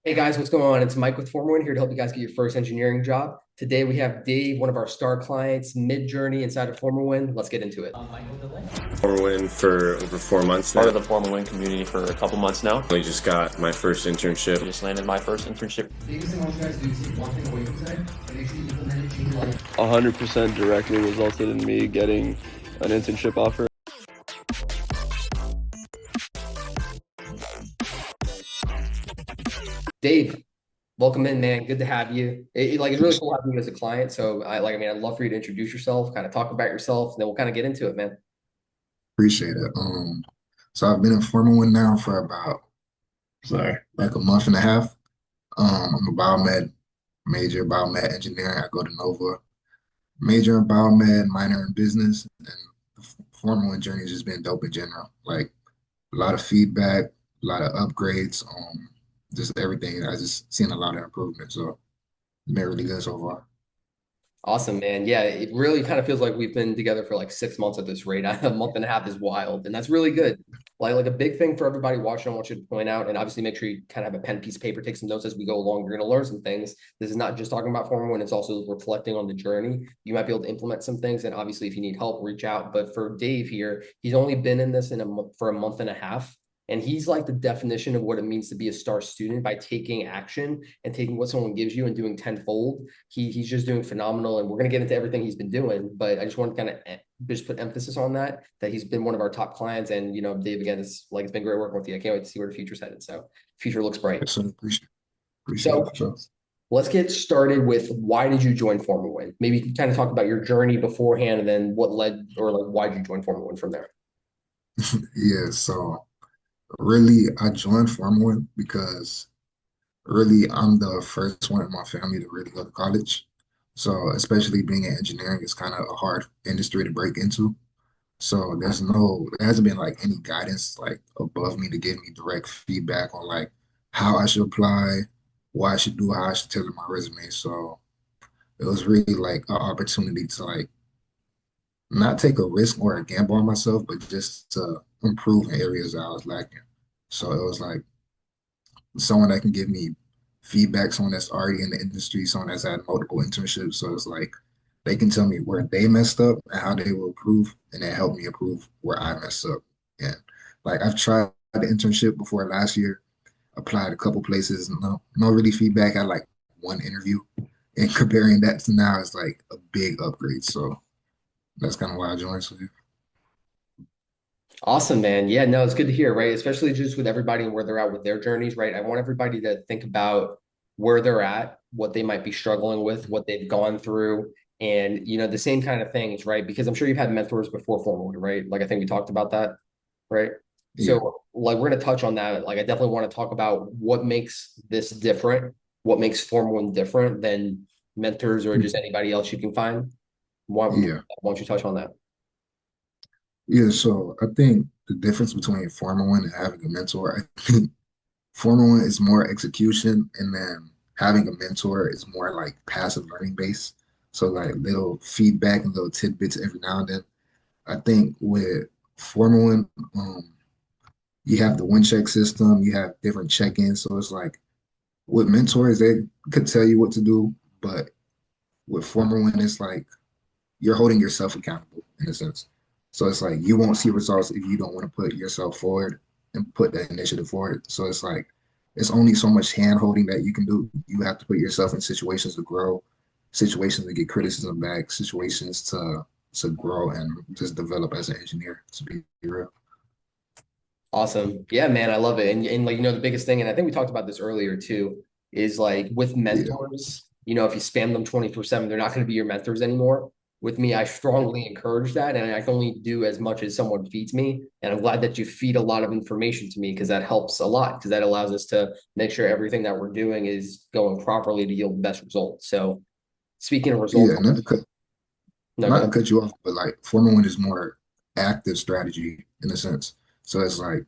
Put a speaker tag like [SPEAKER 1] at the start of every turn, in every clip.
[SPEAKER 1] Hey guys, what's going on? It's Mike with FormAWin here to help you guys get your first engineering job. Today we have Dave, one of our star clients, mid-journey inside of FormAWin. Let's get into it.
[SPEAKER 2] FormAWin for over 4 months
[SPEAKER 3] Part
[SPEAKER 2] now.
[SPEAKER 3] of the FormAWin community for a couple months now.
[SPEAKER 2] I just got my first internship.
[SPEAKER 3] Just landed my first internship.
[SPEAKER 1] Biggest thing I want you guys to do is take one thing away from today and make sure you implement it in your life.
[SPEAKER 4] 100% directly resulted in me getting an internship offer.
[SPEAKER 1] Dave, welcome in, man. Good to have you. It's really cool having you as a client. So I'd love for you to introduce yourself, kind of talk about yourself, and then we'll kind of get into it, man.
[SPEAKER 5] Appreciate it. So I've been in FormAWin now for about, like a month and a half. I'm a biomed major, biomed engineering. I go to Nova, major in biomed, minor in business, and the FormAWin journey has just been dope in general. Like a lot of feedback, a lot of upgrades, just everything. I just seen a lot of improvement. So it's been really good so far.
[SPEAKER 1] Awesome, man. Yeah, it really kind of feels like we've been together for like 6 months at this rate. A month and a half is wild, and that's really good. Like a big thing for everybody watching, I want you to point out, and obviously make sure you kind of have a pen, piece of paper, take some notes as we go along. You're going to learn some things. This is not just talking about FormAWin, it's also reflecting on the journey. You might be able to implement some things, and obviously, if you need help, reach out. But for Dave here, he's only been in this for a month and a half. And he's like the definition of what it means to be a star student by taking action and taking what someone gives you and doing tenfold. He's just doing phenomenal, and we're gonna get into everything he's been doing. But I just want to kind of just put emphasis on that he's been one of our top clients. And Dave, again, it's been great working with you. I can't wait to see where the future's headed. So future looks bright.
[SPEAKER 5] So appreciate it
[SPEAKER 1] So
[SPEAKER 5] for sure.
[SPEAKER 1] let's get started with why did you join FormAWin? Maybe you can kind of talk about your journey beforehand, and then what led or like why did you join FormAWin from there?
[SPEAKER 5] Yeah, so really I joined FormAWin because really, I'm the first one in my family to really go to college. So, especially being in engineering is kind of a hard industry to break into. So, there hasn't been like any guidance like above me to give me direct feedback on like how I should apply, what I should do, how I should tailor my resume. So, it was really like an opportunity to like not take a risk or a gamble on myself, but just to improve in areas that I was lacking. So, it was like someone that can give me feedback, someone that's already in the industry, someone that's had multiple internships. So it's like they can tell me where they messed up and how they will improve, and then help me improve where I messed up. And like I've tried the internship before last year, applied a couple places, no really feedback. I had like one interview, and comparing that to now is like a big upgrade. So that's kind of why I joined. So
[SPEAKER 1] Awesome, man. Yeah, no, it's good to hear, right? Especially just with everybody and where they're at with their journeys, right? I want everybody to think about where they're at, what they might be struggling with, what they've gone through, and the same kind of things, right? Because I'm sure you've had mentors before formally, right? Like I think we talked about that, right?
[SPEAKER 5] yeah,
[SPEAKER 1] So like we're gonna touch on that. Like I definitely want to talk about what makes this different, what makes Form One different than mentors or just anybody else you can find. Why
[SPEAKER 5] yeah.
[SPEAKER 1] don't you touch on that?
[SPEAKER 5] Yeah, so I think the difference between FormAWin and having a mentor, I think FormAWin is more execution, and then having a mentor is more like passive learning based. So like little feedback and little tidbits every now and then. I think with FormAWin, you have the win check system, you have different check-ins. So it's like with mentors, they could tell you what to do, but with FormAWin, it's like you're holding yourself accountable in a sense. So it's like you won't see results if you don't want to put yourself forward and put the initiative forward. So it's like it's only so much hand holding that you can do. You have to put yourself in situations to grow, situations to get criticism back, situations to grow and just develop as an engineer, to be real.
[SPEAKER 1] Awesome. Yeah, man, I love it. And like, the biggest thing, and I think we talked about this earlier too, is like with
[SPEAKER 5] Yeah.
[SPEAKER 1] mentors, if you spam them 24/7, they're not going to be your mentors anymore. With me, I strongly encourage that. And I can only do as much as someone feeds me. And I'm glad that you feed a lot of information to me because that helps a lot because that allows us to make sure everything that we're doing is going properly to yield the best results. So speaking of results,
[SPEAKER 5] Yeah,
[SPEAKER 1] no, go
[SPEAKER 5] not to
[SPEAKER 1] ahead.
[SPEAKER 5] cut you off, but like Formula One is more active strategy in a sense. So it's like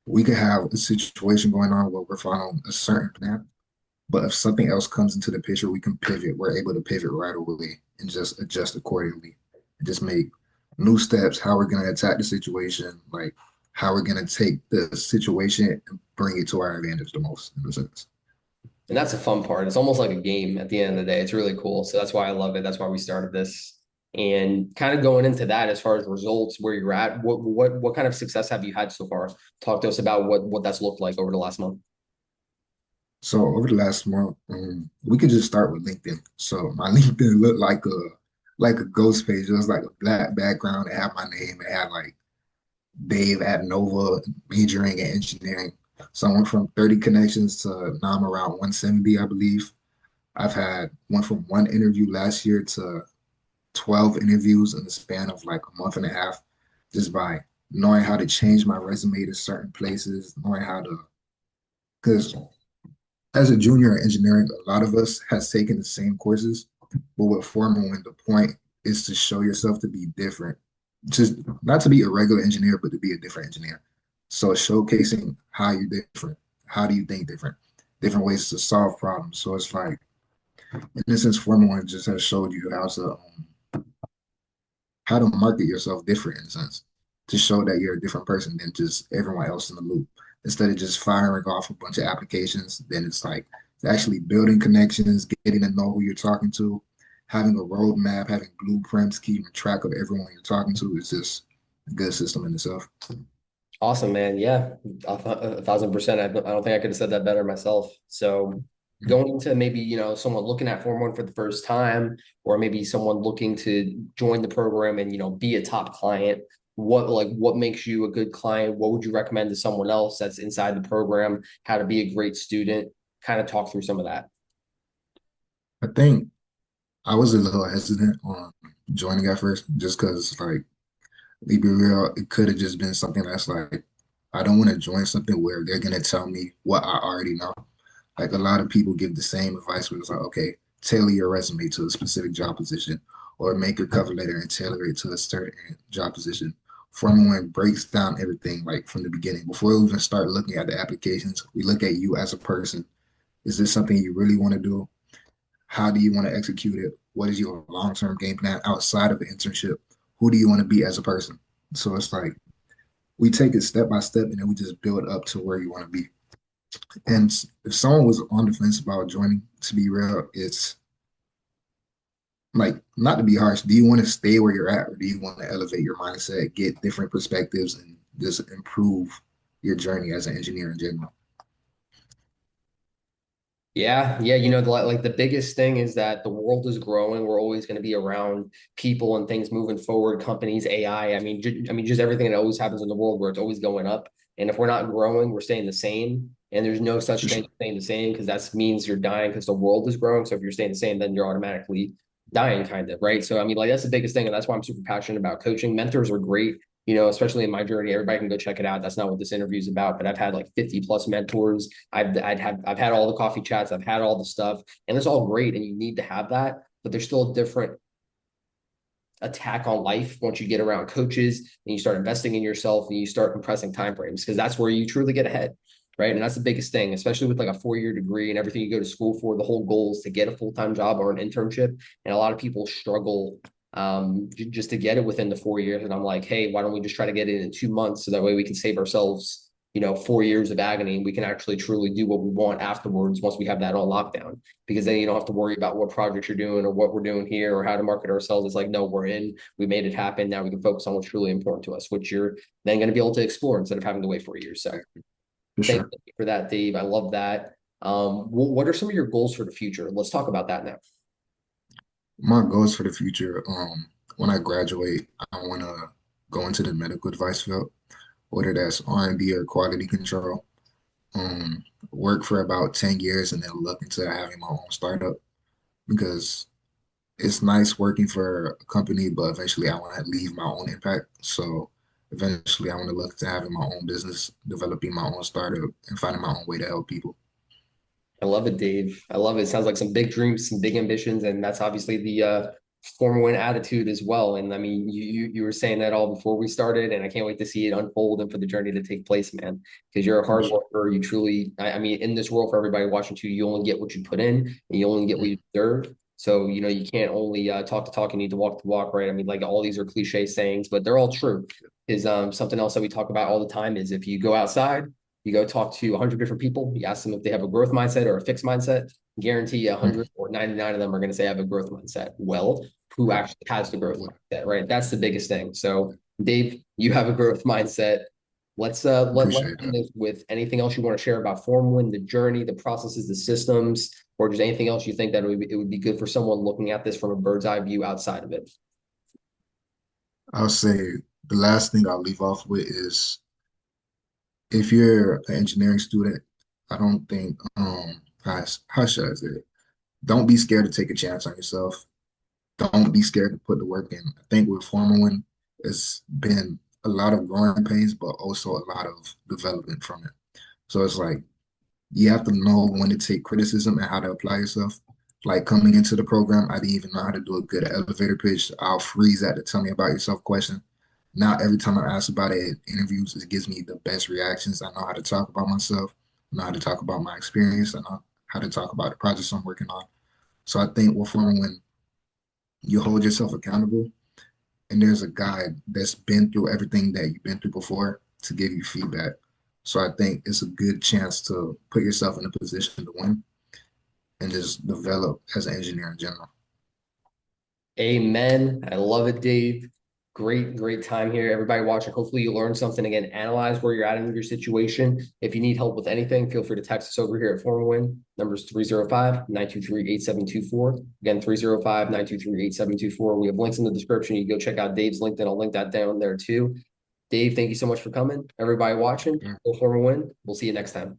[SPEAKER 5] we could have a situation going on where we're following a certain plan, but if something else comes into the picture, we can pivot. We're able to pivot right away and just adjust accordingly and just make new steps, how we're going to attack the situation, like how we're going to take the situation and bring it to our advantage the most in a sense.
[SPEAKER 1] And that's the fun part. It's almost like a game at the end of the day. It's really cool. So that's why I love it. That's why we started this. And kind of going into that as far as results, where you're at, what kind of success have you had so far? Talk to us about what that's looked like over the last month.
[SPEAKER 5] So over the last month, we could just start with LinkedIn. So my LinkedIn looked like a ghost page. It was like a black background. It had my name. It had like Dave at Nova, majoring in engineering. So I went from 30 connections to now I'm around 170, I believe. Went from one interview last year to 12 interviews in the span of like a month and a half, just by knowing how to change my resume to certain places, knowing how to, because as a junior in engineering, a lot of us has taken the same courses, but with FormAWin, the point is to show yourself to be different. Just not to be a regular engineer, but to be a different engineer. So showcasing how you're different, how do you think different, different ways to solve problems. So it's like, in this sense, FormAWin just has showed you how to market yourself different in a sense, to show that you're a different person than just everyone else in the loop. Instead of just firing off a bunch of applications, then it's like actually building connections, getting to know who you're talking to, having a roadmap, having blueprints, keeping track of everyone you're talking to is just a good system in itself.
[SPEAKER 1] Awesome, man. Yeah, 1,000%. I don't think I could have said that better myself. So going into maybe, someone looking at Form 1 for the first time, or maybe someone looking to join the program and, be a top client, what makes you a good client? What would you recommend to someone else that's inside the program? How to be a great student? Kind of talk through some of that.
[SPEAKER 5] I think I was a little hesitant on joining at first just because, like, to be real, it could have just been something that's like, I don't want to join something where they're going to tell me what I already know. Like a lot of people give the same advice where it's like, okay, tailor your resume to a specific job position or make your cover letter and tailor it to a certain job position. FormAWin breaks down everything like from the beginning. Before we even start looking at the applications, we look at you as a person. Is this something you really want to do? How do you want to execute it? What is your long-term game plan outside of the internship? Who do you want to be as a person? So it's like we take it step by step and then we just build up to where you want to be. And if someone was on the fence about joining, to be real, it's like not to be harsh. Do you want to stay where you're at, or do you want to elevate your mindset, get different perspectives, and just improve your journey as an engineer in general?
[SPEAKER 1] Yeah, yeah, like the biggest thing is that the world is growing. We're always going to be around people and things moving forward, companies, AI. I mean, just everything that always happens in the world where it's always going up. And if we're not growing, we're staying the same. And there's no such
[SPEAKER 5] For
[SPEAKER 1] thing
[SPEAKER 5] sure.
[SPEAKER 1] as staying the same because that means you're dying because the world is growing. So if you're staying the same, then you're automatically dying, kind of, right? So I mean, like that's the biggest thing, and that's why I'm super passionate about coaching. Mentors are great, especially in my journey. Everybody can go check it out. That's not what this interview is about, but I've had like 50 plus mentors. I've had all the coffee chats, I've had all the stuff, and it's all great, and you need to have that. But there's still a different attack on life once you get around coaches and you start investing in yourself and you start compressing time frames because that's where you truly get ahead. Right. And that's the biggest thing, especially with like a 4-year degree and everything you go to school for. The whole goal is to get a full-time job or an internship. And a lot of people struggle just to get it within the 4 years. And I'm like, hey, why don't we just try to get it in 2 months so that way we can save ourselves 4 years of agony, and we can actually truly do what we want afterwards once we have that on lockdown, because then you don't have to worry about what projects you're doing or what we're doing here or how to market ourselves. It's like, no, we're in, we made it happen. Now we can focus on what's truly important to us, which you're then going to be able to explore instead of having to wait 4 years. So
[SPEAKER 5] For
[SPEAKER 1] thank
[SPEAKER 5] sure.
[SPEAKER 1] you for that, Dave. I love that. What are some of your goals for the future? Let's talk about that now.
[SPEAKER 5] My goals for the future, when I graduate, I want to go into the medical device field, whether that's R&D or quality control. Work for about 10 years and then look into having my own startup because it's nice working for a company, but eventually I want to leave my own impact. So eventually I want to look to having my own business, developing my own startup, and finding my own way to help people.
[SPEAKER 1] I love it, Dave. I love it. It sounds like some big dreams, some big ambitions, and that's obviously the former win attitude as well. And I mean, you were saying that all before we started, and I can't wait to see it unfold and for the journey to take place, man. Because you're a
[SPEAKER 5] For
[SPEAKER 1] hard
[SPEAKER 5] sure.
[SPEAKER 1] worker. You truly, I mean, in this world for everybody watching too, you only get what you put in, and you only get what you deserve. So you can't only talk the talk, you need to walk the walk, right? I mean, like all these are cliche sayings, but they're all true. Is something else that we talk about all the time is if you go outside, You go talk to 100 different people. You ask them if they have a growth mindset or a fixed mindset. Guarantee you 100 or 99 of them are going to say I have a growth mindset. Well, who actually has the growth mindset, right? That's the biggest thing. So, Dave, you have a growth mindset. Let's
[SPEAKER 5] Appreciate
[SPEAKER 1] end
[SPEAKER 5] that.
[SPEAKER 1] this with anything else you want to share about FormAWin, the journey, the processes, the systems, or just anything else you think that it would be good for someone looking at this from a bird's eye view outside of it.
[SPEAKER 5] I'll say the last thing I'll leave off with is if you're an engineering student, I don't think how should I say it? Don't be scared to take a chance on yourself. Don't be scared to put the work in. I think with FormAWin, it's been a lot of growing pains, but also a lot of development from it. So it's like you have to know when to take criticism and how to apply yourself. Like coming into the program, I didn't even know how to do a good elevator pitch. I'll freeze at the tell me about yourself question. Now, every time I ask about it in interviews, it gives me the best reactions. I know how to talk about myself. I know how to talk about my experience. I know how to talk about the projects I'm working on. So I think with when you hold yourself accountable and there's a guide that's been through everything that you've been through before to give you feedback. So I think it's a good chance to put yourself in a position to win and just develop as an engineer in general.
[SPEAKER 1] Amen. I love it, Dave. Great time here. Everybody watching, hopefully you learned something. Again, analyze where you're at in your situation. If you need help with anything, feel free to text us over here at FormAWin. Number's 305-923-8724. Again, 305-923-8724. We have links in the description. You can go check out Dave's LinkedIn. I'll link that down there too. Dave, thank you so much for coming. Everybody watching, go FormAWin. We'll see you next time.